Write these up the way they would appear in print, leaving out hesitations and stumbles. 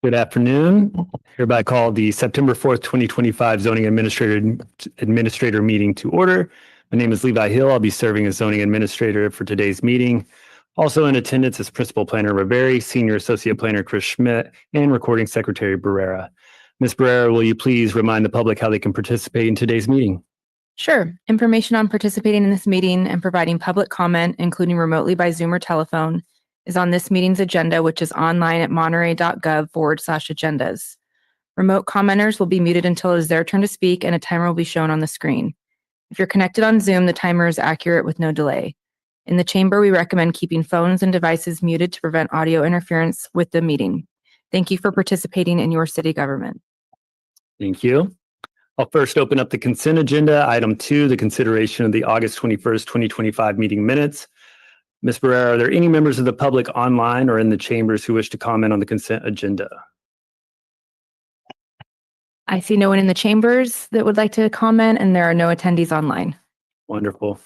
Good afternoon. Hereby call the September 4th, 2025 Zoning Administrator meeting to order. My name is Levi Hill. I'll be serving as Zoning Administrator for today's meeting. Also in attendance is Principal Planner Riveri, Senior Associate Planner Chris Schmidt, and Recording Secretary Barrera. Ms. Barrera, will you please remind the public how they can participate in today's meeting? Sure. Information on participating in this meeting and providing public comment, including remotely by Zoom or telephone, is on this meeting's agenda, which is online at monterey.gov/agendas. Remote commenters will be muted until it is their turn to speak and a timer will be shown on the screen. If you're connected on Zoom, the timer is accurate with no delay. In the chamber, we recommend keeping phones and devices muted to prevent audio interference with the meeting. Thank you for participating in your city government. Thank you. I'll first open up the consent agenda. Item 2, the consideration of the August 21st, 2025 meeting minutes. Ms. Barrera, are there any members of the public online or in the chambers who wish to comment on the consent agenda? I see no one in the chambers that would like to comment, and there are no attendees online. Wonderful.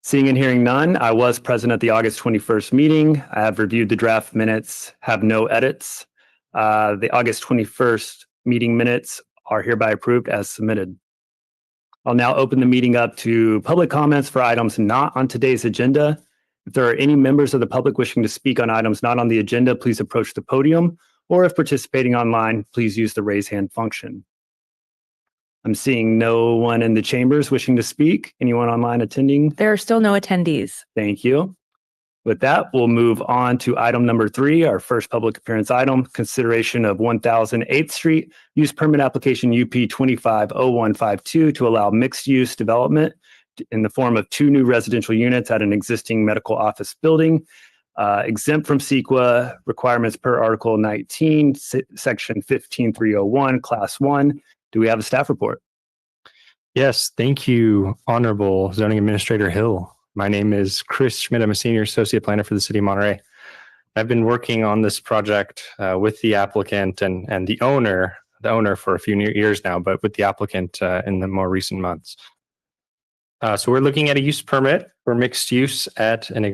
Seeing and hearing none, I was present at the August 21st meeting. I have reviewed the draft minutes, have no edits. The August 21st meeting minutes are hereby approved as submitted. I'll now open the meeting up to public comments for items not on today's agenda. If there are any members of the public wishing to speak on items not on the agenda, please approach the podium, or if participating online, please use the raise hand function. I'm seeing no one in the chambers wishing to speak. Anyone online attending? There are still no attendees. Thank you. With that, we'll move on to item number 3, our first public appearance item, consideration of 1000 8th Street, use permit application UP 250152 to allow mixed use development in the form of 2 new residential units at an existing medical office building, exempt from CEQA requirements per Article 19, Section 15301, Class 1. Do we have a staff report? Yes, thank you, Honorable Zoning Administrator Hill. My name is Chris Schmidt. I'm a Senior Associate Planner for the City of Monterey. I've been working on this project with the applicant and the owner for a few years now, but with the applicant in the more recent months. So we're looking at a use permit for mixed use at an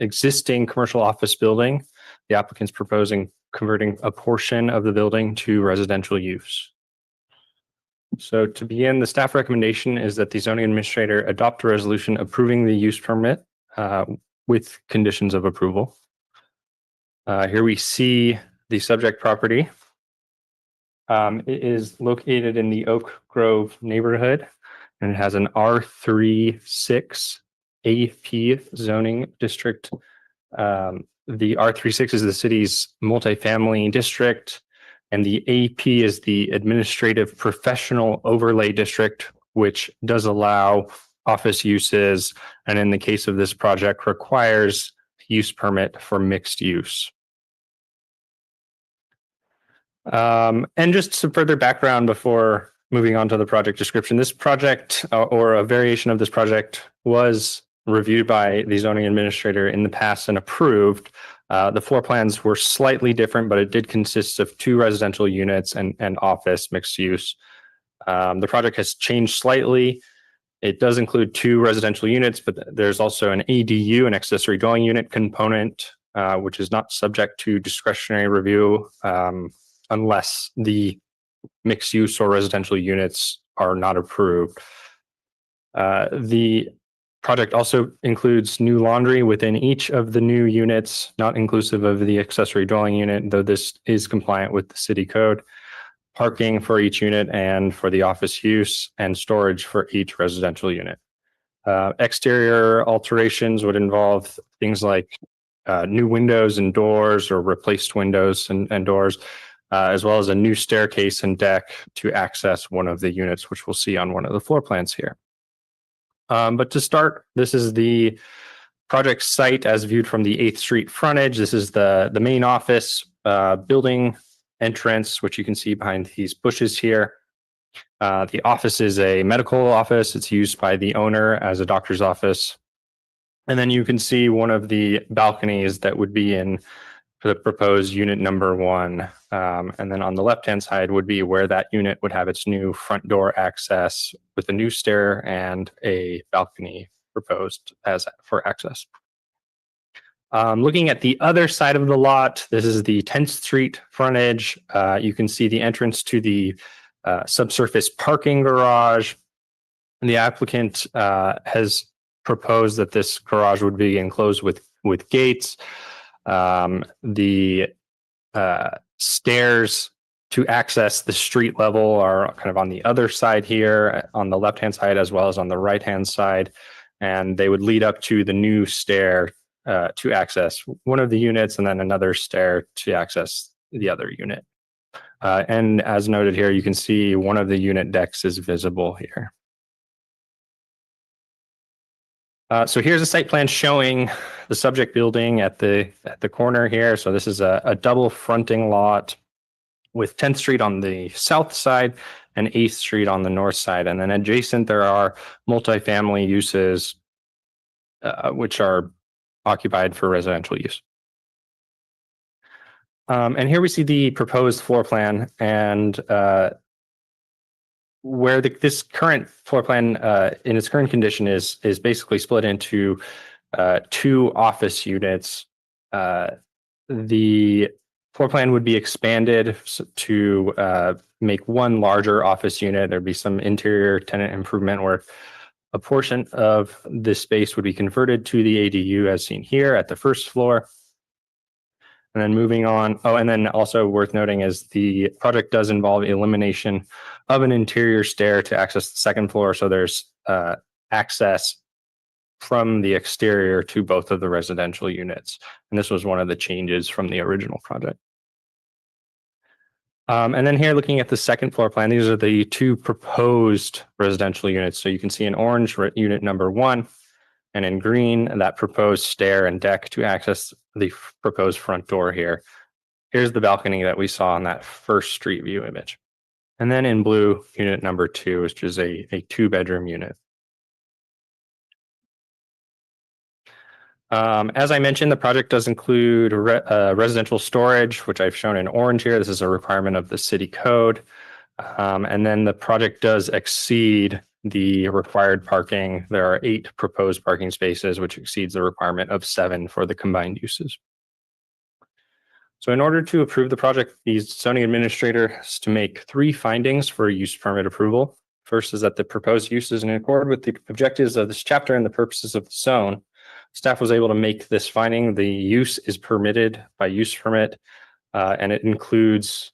existing commercial office building. The applicant's proposing converting a portion of the building to residential use. So to begin, the staff recommendation is that the zoning administrator adopt a resolution approving the use permit with conditions of approval. Here we see the subject property. It is located in the Oak Grove neighborhood, and it has an R36 AP zoning district. The R36 is the city's multifamily district, and the AP is the Administrative Professional Overlay District, which does allow office uses, and in the case of this project, requires use permit for mixed use. And just some further background before moving on to the project description. This project, or a variation of this project, was reviewed by the zoning administrator in the past and approved. The floor plans were slightly different, but it did consist of 2 residential units and office mixed use. The project has changed slightly. It does include 2 residential units, but there's also an ADU, an accessory dwelling unit component, which is not subject to discretionary review unless the mixed use or residential units are not approved. The project also includes new laundry within each of the new units, not inclusive of the accessory dwelling unit, though this is compliant with the city code, parking for each unit and for the office use, and storage for each residential unit. Exterior alterations would involve things like new windows and doors, or replaced windows and doors, as well as a new staircase and deck to access one of the units, which we'll see on one of the floor plans here. But to start, this is the project site as viewed from the 8th Street frontage. This is the main office building entrance, which you can see behind these bushes here. The office is a medical office. It's used by the owner as a doctor's office. And then you can see one of the balconies that would be in the proposed unit number 1. And then on the left-hand side would be where that unit would have its new front door access with a new stair and a balcony proposed as for access. Looking at the other side of the lot, this is the 10th Street frontage. You can see the entrance to the subsurface parking garage. And the applicant has proposed that this garage would be enclosed with gates. The stairs to access the street level are kind of on the other side here, on the left-hand side as well as on the right-hand side. And they would lead up to the new stair to access one of the units, and then another stair to access the other unit. And as noted here, you can see one of the unit decks is visible here. So here's a site plan showing the subject building at the corner here. So this is a double fronting lot with 10th Street on the south side and 8th Street on the north side. And then adjacent, there are multifamily uses which are occupied for residential use. And here we see the proposed floor plan, and where this current floor plan in its current condition is basically split into 2 office units. The floor plan would be expanded to make one larger office unit. There'd be some interior tenant improvement where a portion of this space would be converted to the ADU as seen here at the first floor. And then moving on, and then also worth noting is the project does involve elimination of an interior stair to access the second floor. So there's access from the exterior to both of the residential units. And this was one of the changes from the original project. And then here looking at the second floor plan, these are the 2 proposed residential units. So you can see in orange unit number 1, and in green that proposed stair and deck to access the proposed front door here. Here's the balcony that we saw on that first street view image. And then in blue, unit number 2, which is a 2-bedroom unit. As I mentioned, the project does include residential storage, which I've shown in orange here. This is a requirement of the city code. And then the project does exceed the required parking. There are 8 proposed parking spaces, which exceeds the requirement of 7 for the combined uses. So in order to approve the project, the zoning administrator has to make 3 findings for use permit approval. First is that the proposed use is in accord with the objectives of this chapter and the purposes of the zone. Staff was able to make this finding. The use is permitted by use permit, and it includes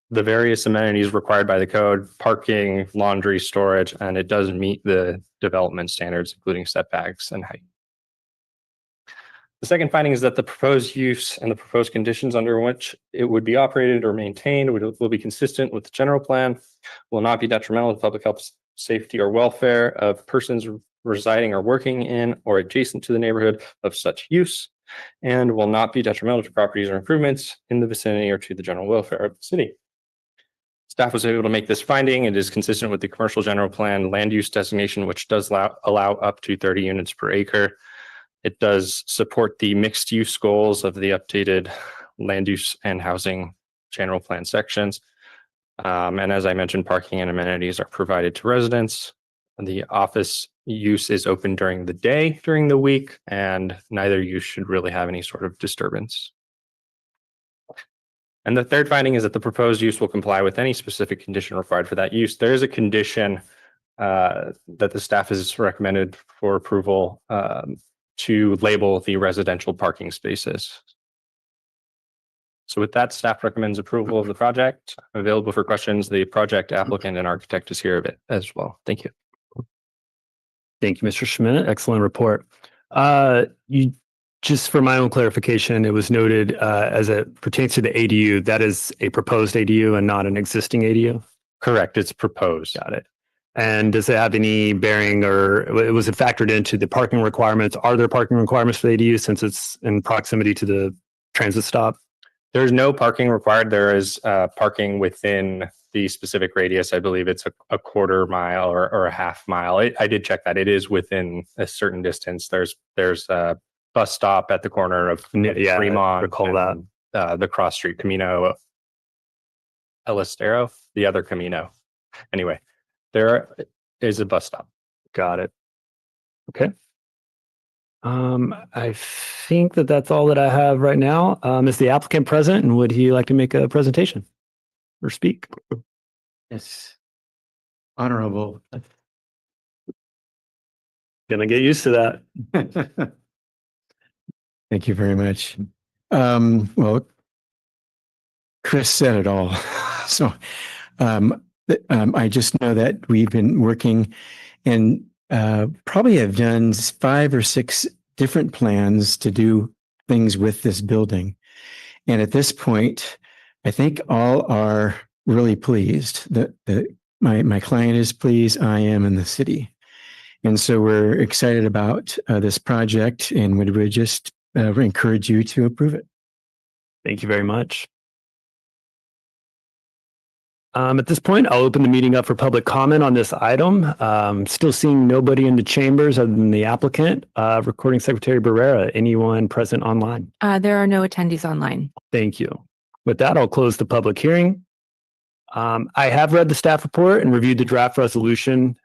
the various amenities required by the code, parking, laundry, storage, and it does meet the development standards, including setbacks and height. The second finding is that the proposed use and the proposed conditions under which it would be operated or maintained will be consistent with the general plan, will not be detrimental to public health, safety, or welfare of persons residing or working in or adjacent to the neighborhood of such use, and will not be detrimental to properties or improvements in the vicinity or to the general welfare of the city. Staff was able to make this finding. It is consistent with the commercial general plan land use designation, which does allow up to 30 units per acre. It does support the mixed use goals of the updated land use and housing general plan sections. And as I mentioned, parking and amenities are provided to residents. The office use is open during the day, during the week, and neither use should really have any sort of disturbance. And the third finding is that the proposed use will comply with any specific condition required for that use. There is a condition that the staff has recommended for approval to label the residential parking spaces. So with that, staff recommends approval of the project. Available for questions. The project applicant and architect is here as well. Thank you. Thank you, Mr. Schmidt. Excellent report. Just for my own clarification, it was noted as it pertains to the ADU, that is a proposed ADU and not an existing ADU? Correct. It's proposed. Got it. And does it have any bearing, or was it factored into the parking requirements? Are there parking requirements for the ADU since it's in proximity to the transit stop? There's no parking required. There is parking within the specific radius. I believe it's a quarter mile or a half mile. I did check that. It is within a certain distance. There's a bus stop at the corner of Fremont. I recall that. The cross street Camino El Estero, the other Camino. Anyway, there is a bus stop. Got it. Okay. I think that that's all that I have right now. Is the applicant present and would he like to make a presentation or speak? Yes. Honorable. Gonna get used to that. Thank you very much. Well, Chris said it all. So I just know that we've been working and probably have done 5 or 6 different plans to do things with this building. And at this point, I think all are really pleased. My client is pleased, I am, in the city. And so we're excited about this project and would just encourage you to approve it. Thank you very much. At this point, I'll open the meeting up for public comment on this item. Still seeing nobody in the chambers other than the applicant. Recording Secretary Barrera, anyone present online? There are no attendees online. Thank you. With that, I'll close the public hearing. I have read the staff report and reviewed the draft resolution.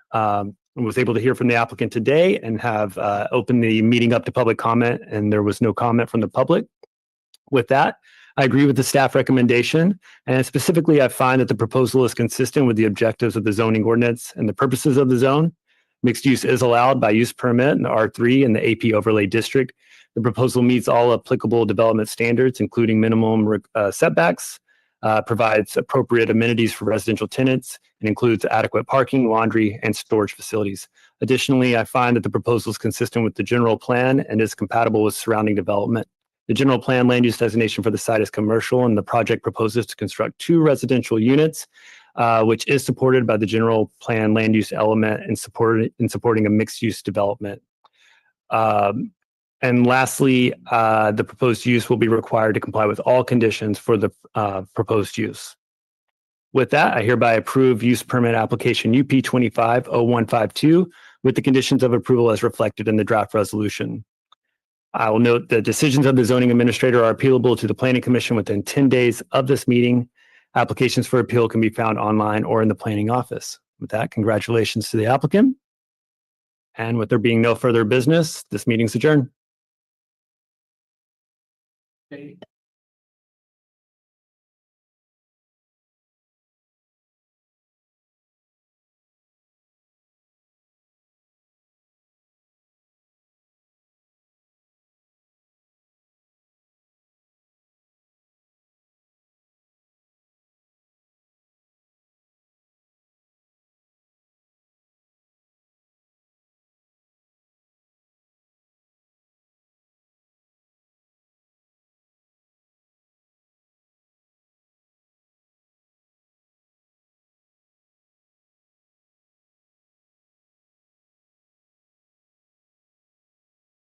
And was able to hear from the applicant today and have opened the meeting up to public comment, and there was no comment from the public. With that, I agree with the staff recommendation, and specifically, I find that the proposal is consistent with the objectives of the zoning ordinance and the purposes of the zone. Mixed use is allowed by use permit in the R3 and the AP overlay district. The proposal meets all applicable development standards, including minimum setbacks, provides appropriate amenities for residential tenants, and includes adequate parking, laundry, and storage facilities. Additionally, I find that the proposal is consistent with the general plan and is compatible with surrounding development. The general plan land use designation for the site is commercial, and the project proposes to construct 2 residential units, which is supported by the general plan land use element and supporting a mixed use development. And lastly, the proposed use will be required to comply with all conditions for the proposed use. With that, I hereby approve use permit application UP 25-0152 with the conditions of approval as reflected in the draft resolution. I will note the decisions of the zoning administrator are appealable to the planning commission within 10 days of this meeting. Applications for appeal can be found online or in the planning office. With that, congratulations to the applicant. And with there being no further business, this meeting's adjourned.